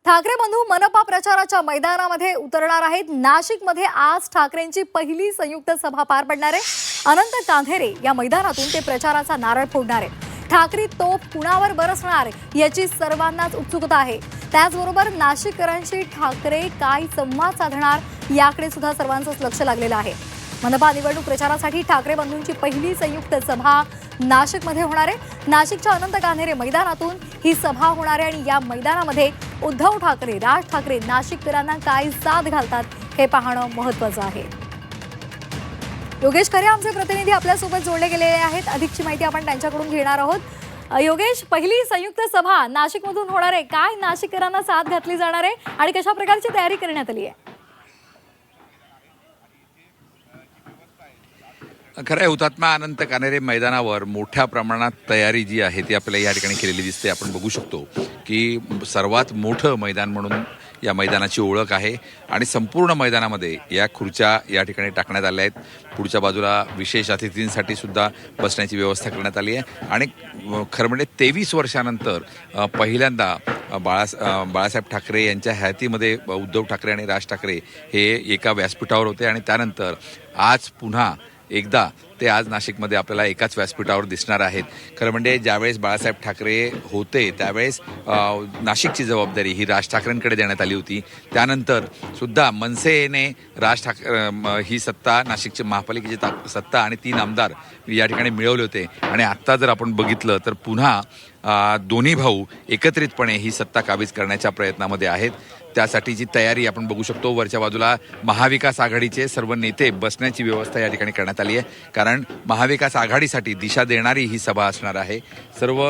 ठाकरे बंधू मनपा प्रचाराच्या मैदानामध्ये उतरणार आहेत। नाशिकमध्ये आज ठाकरेंची पहिली संयुक्त सभा पार पडणार आहे। अनंत कांधेरे या मैदानातून ते प्रचाराचा नारळ फोडणार आहेत। ठाकरे तोफ कुणावर बरसणार याची सर्वांनाच उत्सुकता आहे। त्याचबरोबर नाशिककरांशी ठाकरे काय संवाद साधणार याकडे सुद्धा सर्वांचंच लक्ष लागलेलं आहे। मनपा निवडणूक प्रचारासाठी ठाकरे बंधूंची पहिली संयुक्त सभा नाशिकमध्ये होणार आहे। नाशिकच्या अनंत कांधेरे मैदानातून ही सभा होणार आहे आणि या मैदानामध्ये उद्धव ठाकरे, राज ठाकरे नाशिककरांना काय साथ घालतात हे पाहणं महत्त्वाचं आहे। योगेश खरे आमचे प्रतिनिधी आपल्यासोबत जोडले गेलेले आहेत। अधिकची माहिती आपण त्यांच्याकडून घेणार आहोत। योगेश, पहिली संयुक्त सभा नाशिकमधून होणार आहे, काय नाशिककरांना साथ घातली जाणार आहे आणि कशा प्रकारची तयारी करण्यात आली आहे? खरं आहे, हुतात्मा अनंत कान्हेरे मैदानावर मोठ्या प्रमाणात तयारी जी आहे ती आपल्याला या ठिकाणी केलेली दिसते। आपण बघू शकतो की सर्वात मोठं मैदान म्हणून या मैदानाची ओळख आहे आणि संपूर्ण मैदानामध्ये या खुर्च्या या ठिकाणी टाकण्यात आल्या आहेत। पुढच्या बाजूला विशेष अतिथींसाठी सुद्धा बसण्याची व्यवस्था करण्यात आली आहे आणि खरं म्हणजे 23 वर्षानंतर पहिल्यांदा बाळासाहेब ठाकरे यांच्या हयातीमध्ये उद्धव ठाकरे आणि राज ठाकरे हे एका व्यासपीठावर होते आणि त्यानंतर आज पुन्हा एकदा ते आज नाशिकमध्ये आपल्याला एकाच व्यासपीठावर दिसणार आहेत। खरं म्हणजे ज्यावेळेस बाळासाहेब ठाकरे होते त्यावेळेस नाशिकची जबाबदारी ही राज ठाकरेंकडे देण्यात आली होती। त्यानंतर सुद्धा मनसेने राज ठाकरे ही सत्ता, नाशिकची महापालिकेची सत्ता आणि 3 आमदार या ठिकाणी मिळवले होते आणि आत्ता जर आपण बघितलं तर पुन्हा दोन्ही भाऊ एकत्रितपणे ही सत्ता काबीज करण्याच्या प्रयत्नामध्ये आहेत। त्यासाठीची तयारी आपण बघू शकतो। वरच्या बाजूला महाविकास आघाडीचे सर्व नेते बसण्याची व्यवस्था या ठिकाणी करण्यात आली आहे, कारण महाविकास आघाडीसाठी दिशा देणारी ही सभा असणार आहे। सर्व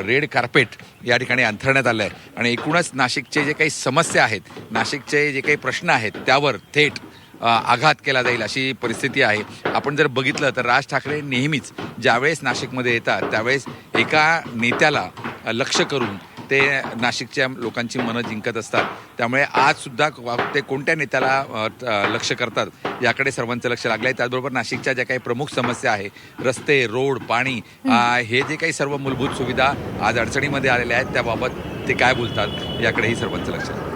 रेड कार्पेट या ठिकाणी अंथरण्यात आलं आहे आणि एकूणच नाशिकचे जे काही समस्या आहेत, नाशिकचे जे काही प्रश्न आहेत त्यावर थेट आघात केला जाईल अशी परिस्थिती आहे। आपण जर बघितलं तर राज ठाकरे नेहमीच ज्यावेळेस नाशिकमध्ये येतात त्यावेळेस एका नेत्याला लक्ष करून ते नाशिकच्या लोकांची मनं जिंकत असतात। त्यामुळे आज सुद्धा ते कोणत्या नेत्याला लक्ष करतात याकडे सर्वांचं लक्ष लागलं आहे। त्याचबरोबर नाशिकच्या ज्या काही प्रमुख समस्या आहे, रस्ते, रोड, पाणी, हे जे काही सर्व मूलभूत सुविधा आज अडचणीमध्ये आलेल्या आहेत त्याबाबत ते काय बोलतात याकडेही सर्वांचं लक्ष लागलं।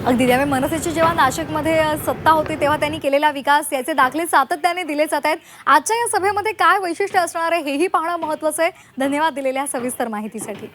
अगदी त्यामुळे मनसेची जेव्हा नाशिकमध्ये सत्ता होती तेव्हा त्यांनी केलेला विकास याचे दाखले सातत्याने दिले जात आहेत। आजच्या या सभेमध्ये काय वैशिष्ट्य असणार आहे हेही पाहणं महत्त्वाचं आहे। धन्यवाद दिलेल्या सविस्तर माहितीसाठी।